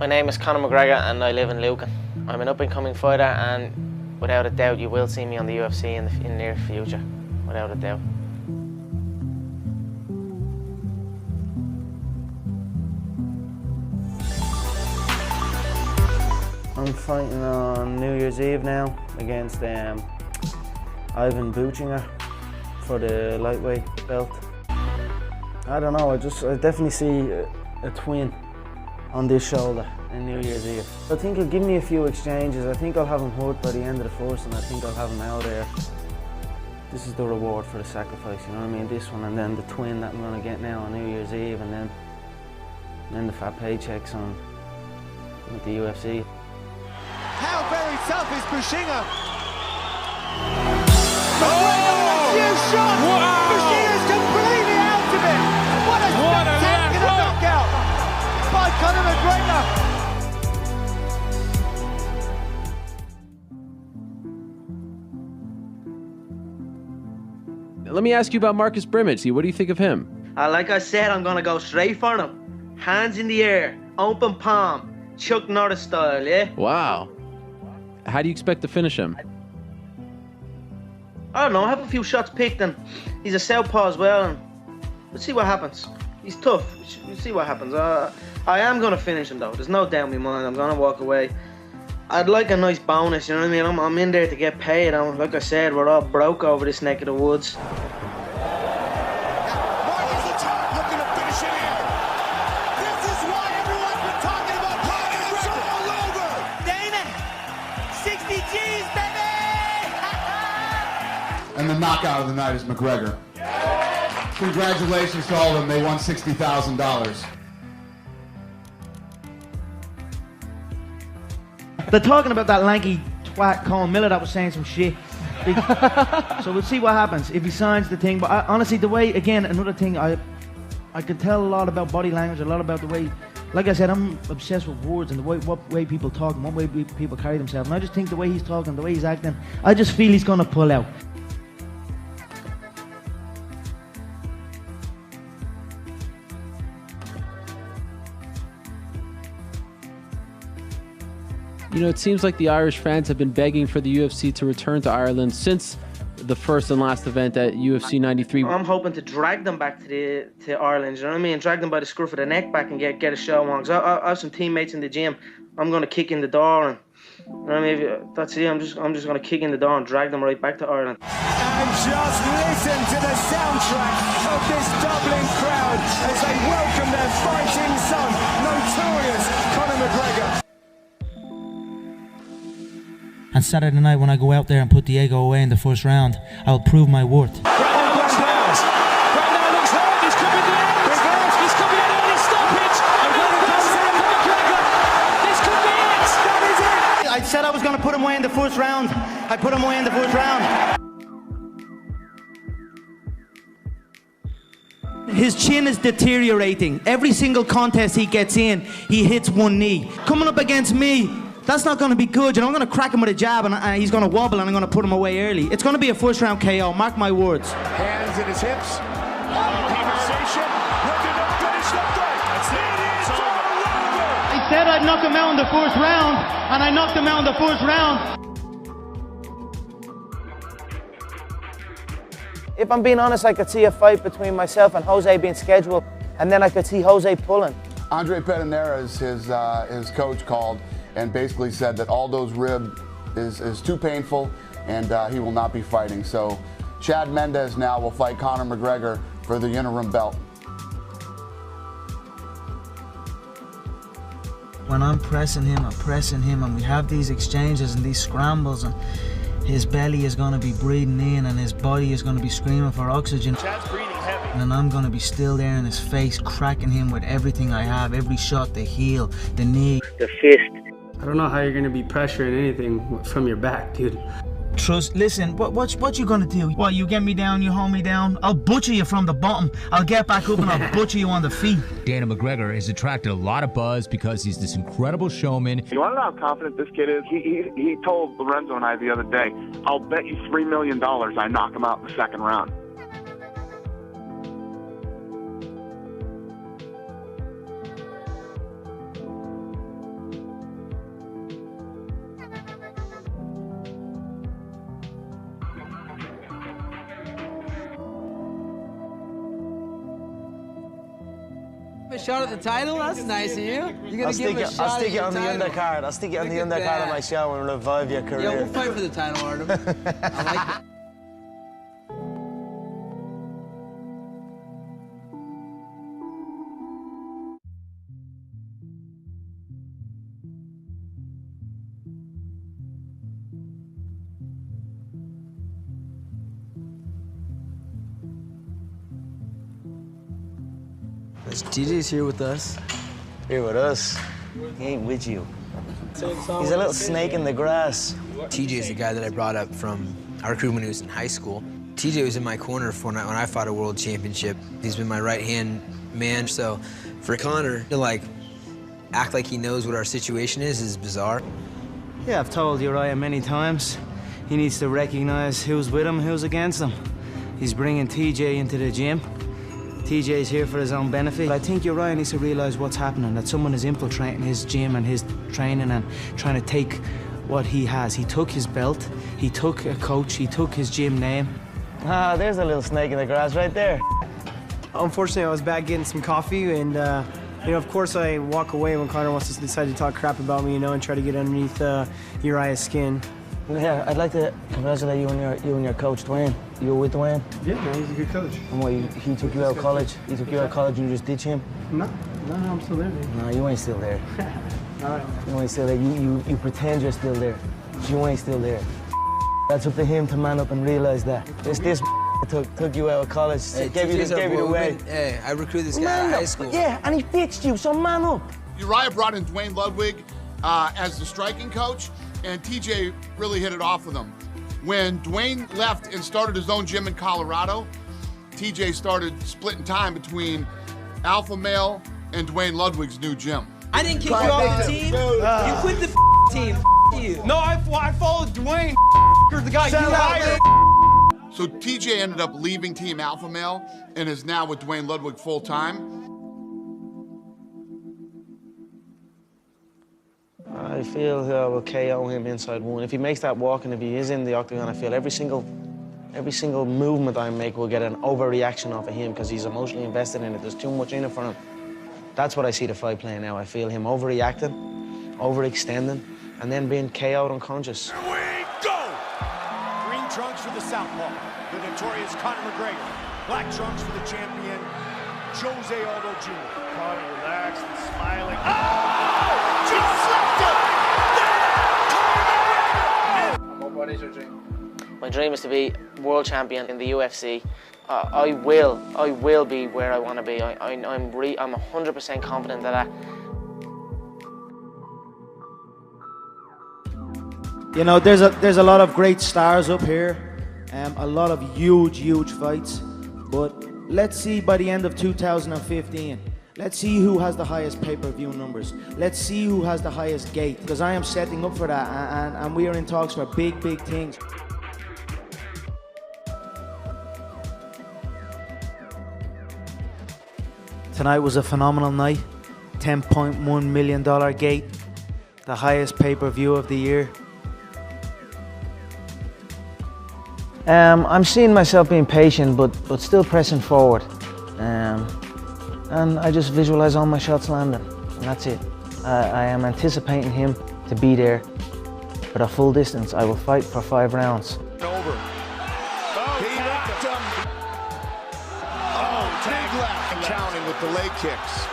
My name is Connor Mcgregor and I live in Lucan. I'm an up-and-coming fighter and without a doubt you will see me on the UFC in the near future, without a doubt. I'm fighting on New Year's Eve now against Ivan Buchinger for the lightweight belt. I don't know, I definitely see a twin on this shoulder in New Year's Eve. I think he'll give me a few exchanges. I think I'll have him hurt by the end of the first and I think I'll have him out there. This is the reward for the sacrifice, you know what I mean? This one and then the twin that I'm going to get now on New Year's Eve and then the fat paychecks on with the UFC. How very tough is Buchinger? Oh! Shots! Wow! Buchinger's completely out of it! What a spectacular knockout by Connor McGregor! Let me ask you about Marcus Brimage. What do you think of him? Like I said, I'm going to go straight for him. Hands in the air, open palm, Chuck Norris style, yeah? Wow. How do you expect to finish him? I don't know, I have a few shots picked and he's a southpaw as well and we'll see what happens. He's tough, we'll see what happens. I am going to finish him though, there's no doubt in my mind, I'm going to walk away. I'd like a nice bonus, you know what I mean? I'm in there to get paid. Like I said, we're all broke over this neck of the woods. And the knockout of the night is McGregor. Congratulations to all of them, they won $60,000. They're talking about that lanky twat Colin Miller that was saying some shit. So we'll see what happens if he signs the thing. But honestly, the way, again, another thing, I could tell a lot about body language, a lot about the way, like I said, I'm obsessed with words and the way, what way people talk and what way people carry themselves. And I just think the way he's talking, the way he's acting, I just feel he's going to pull out. You know, it seems like the Irish fans have been begging for the UFC to return to Ireland since the first and last event at UFC 93. I'm hoping to drag them back to Ireland, you know what I mean? Drag them by the scruff of the neck back and get a show on. Cause I have some teammates in the gym. I'm going to kick in the door and, you know what I mean? That's it, I'm just going to kick in the door and drag them right back to Ireland. And just listen to the soundtrack of this Dublin crowd as they welcome their fighting son, Notorious Connor McGregor. And Saturday night when I go out there and put Diego away in the first round, I will prove my worth. Right now looks hurt. This could be the end. This could be an early stoppage. This could be it. That is it. I said I was going to put him away in the first round. I put him away in the first round. His chin is deteriorating. Every single contest he gets in, he hits one knee. Coming up against me, that's not going to be good. You know, I'm going to crack him with a jab and he's going to wobble and I'm going to put him away early. It's going to be a first round KO, mark my words. Hands in his hips. Conversation. Looking to finish the fight. It is all over. I said I'd knock him out in the first round, and I knocked him out in the first round. If I'm being honest, I could see a fight between myself and Jose being scheduled, and then I could see Jose pulling. Andre Pedernera's his coach called and basically said that Aldo's rib is too painful and he will not be fighting. So Chad Mendes now will fight Connor McGregor for the interim belt. When I'm pressing him, and we have these exchanges and these scrambles, and his belly is going to be breathing in and his body is going to be screaming for oxygen. Chad's breathing heavy. And then I'm going to be still there in his face, cracking him with everything I have, every shot, the heel, the knee, The fist. I don't know how you're gonna be pressuring anything from your back, dude. Trust, listen, what you gonna do? What, you get me down, you hold me down? I'll butcher you from the bottom. I'll get back up and I'll butcher you on the feet. Dana McGregor has attracted a lot of buzz because he's this incredible showman. You want to know how confident this kid is? He told Lorenzo and I the other day, I'll bet you $3 million I knock him out in the second round. A shot at the title? That's nice of you. You're gonna I'll give him a shot I'll stick at it on the the title. undercard. I'll stick it on the Look at undercard of that. my show and revive your career. Yeah, we'll fight for the title, Artem. I like it. TJ's here with us. Here with us. He ain't with you. He's a little snake in the grass. TJ's the guy that I brought up from our crew when he was in high school. TJ was in my corner when I fought a world championship. He's been my right-hand man, so for Connor to act like he knows what our situation is bizarre. Yeah, I've told Uriah many times. He needs to recognize who's with him, who's against him. He's bringing TJ into the gym. TJ's here for his own benefit. I think Uriah needs to realize what's happening, that someone is infiltrating his gym and his training and trying to take what he has. He took his belt, he took a coach, he took his gym name. Ah, there's a little snake in the grass right there. Unfortunately, I was back getting some coffee, and of course I walk away when Connor wants to decide to talk crap about me, and try to get underneath Uriah's skin. Yeah, I'd like to congratulate you and your coach, Dwayne. You were with Dwayne? Yeah, man, he's a good coach. And what, he took you out of college? He took you out of college and you just ditch him? No, I'm still there, man. No, you ain't still there. All right. You ain't still there. You pretend you're still there. You ain't still there. That's up to him to man up and realize that. This took you out of college, gave you the way. Hey, I recruited this guy out of high school. Yeah, and he fixed you, so man up. Uriah brought in Dwayne Ludwig as the striking coach, and TJ really hit it off with him. When Dwayne left and started his own gym in Colorado, TJ started splitting time between Alpha Male and Dwayne Ludwig's new gym. I didn't kick you off the team. You quit the team. You. No, I followed Dwayne. The guy you hired. So TJ ended up leaving Team Alpha Male and is now with Dwayne Ludwig full time. I feel we'll KO him inside one. If he makes that walk and if he is in the octagon, I feel every single movement I make will get an overreaction off of him because he's emotionally invested in it. There's too much in it for him. That's what I see the fight playing now. I feel him overreacting, overextending, and then being KO'd unconscious. Here we go! Green trunks for the southpaw, the notorious Connor McGregor. Black trunks for the champion, Jose Aldo Jr. Connor relaxed and smiling. Oh! Just left him! What is your dream? My dream is to be world champion in the UFC. I will be where I want to be. I'm 100% confident of that. There's a lot of great stars up here, a lot of huge fights. But let's see by the end of 2015. Let's see who has the highest pay-per-view numbers. Let's see who has the highest gate. Because I am setting up for that, and we are in talks for big things. Tonight was a phenomenal night. $10.1 million gate. The highest pay-per-view of the year. I'm seeing myself being patient, but still pressing forward. And I just visualize all my shots landing, and that's it. I am anticipating him to be there for the full distance. I will fight for 5 rounds. Over. He knocked him. Big left. Counting with the leg kicks.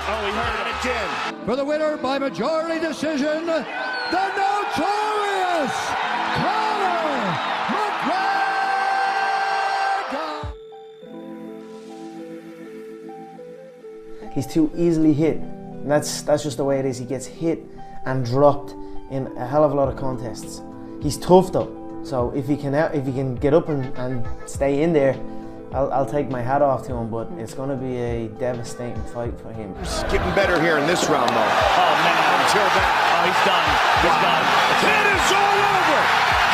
He heard it again. For the winner by majority decision, the Notorious Connor McGregor! He's too easily hit. And that's just the way it is. He gets hit and dropped in a hell of a lot of contests. He's tough though, so if he can get up and stay in there, I'll take my hat off to him. But it's going to be a devastating fight for him. It's getting better here in this round, though. Oh man, until then, he's done. He's done. It is all over.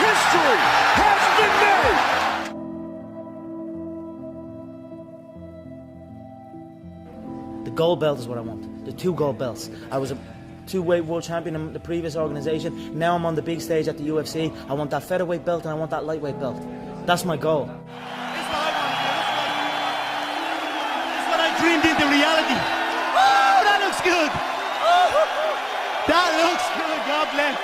History has been made. The gold belt is what I want. The 2 gold belts. I was a 2-weight world champion in the previous organization. Now I'm on the big stage at the UFC. I want that featherweight belt and I want that lightweight belt. That's my goal. This is what I dreamed into reality. That looks good, God bless.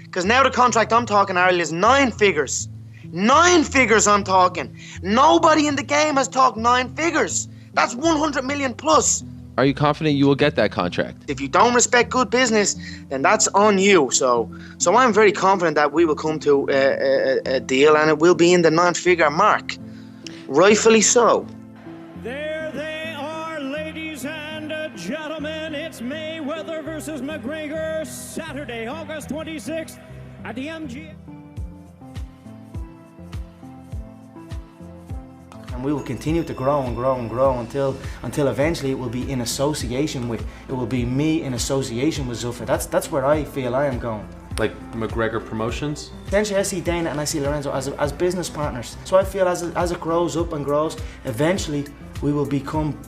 Because now the contract I'm talking, Ariel, is 9 figures. 9 figures I'm talking. Nobody in the game has talked 9 figures. That's 100 million plus. Are you confident you will get that contract? If you don't respect good business, then that's on you. So I'm very confident that we will come to a deal, and it will be in the 9-figure mark. Rightfully so. There they are, ladies and gentlemen. It's Mayweather versus McGregor, Saturday, August 26th at the MGM. And we will continue to grow and grow and grow until eventually it will be in association with, it will be me in association with Zuffa. That's where I feel I am going. Like McGregor Promotions? Essentially, I see Dana and I see Lorenzo as business partners. So I feel as it grows up and grows, eventually we will become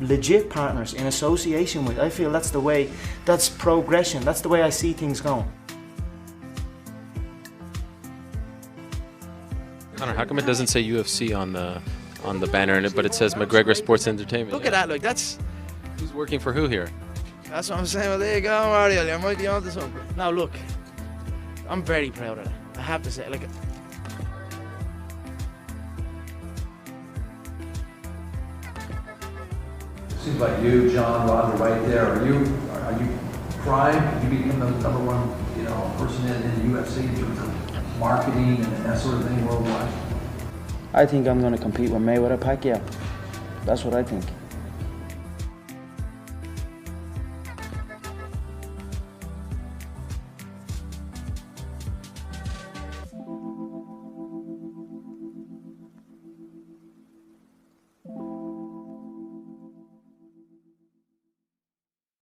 legit partners in association with. I feel that's the way, that's progression, that's the way I see things going. Connor, how come it doesn't say UFC on the banner, but it says McGregor Sports Entertainment? Look at that, like that's... Who's working for who here? That's what I'm saying. Well, there you go, Ariel. You might be onto something. Now, look, I'm very proud of that. I have to say, like... Seems like you, John, Roger, right there. Are you primed? Could you become the #1, person in the UFC in terms of marketing and that sort of thing worldwide? I think I'm going to compete with Mayweather Pacquiao. That's what I think.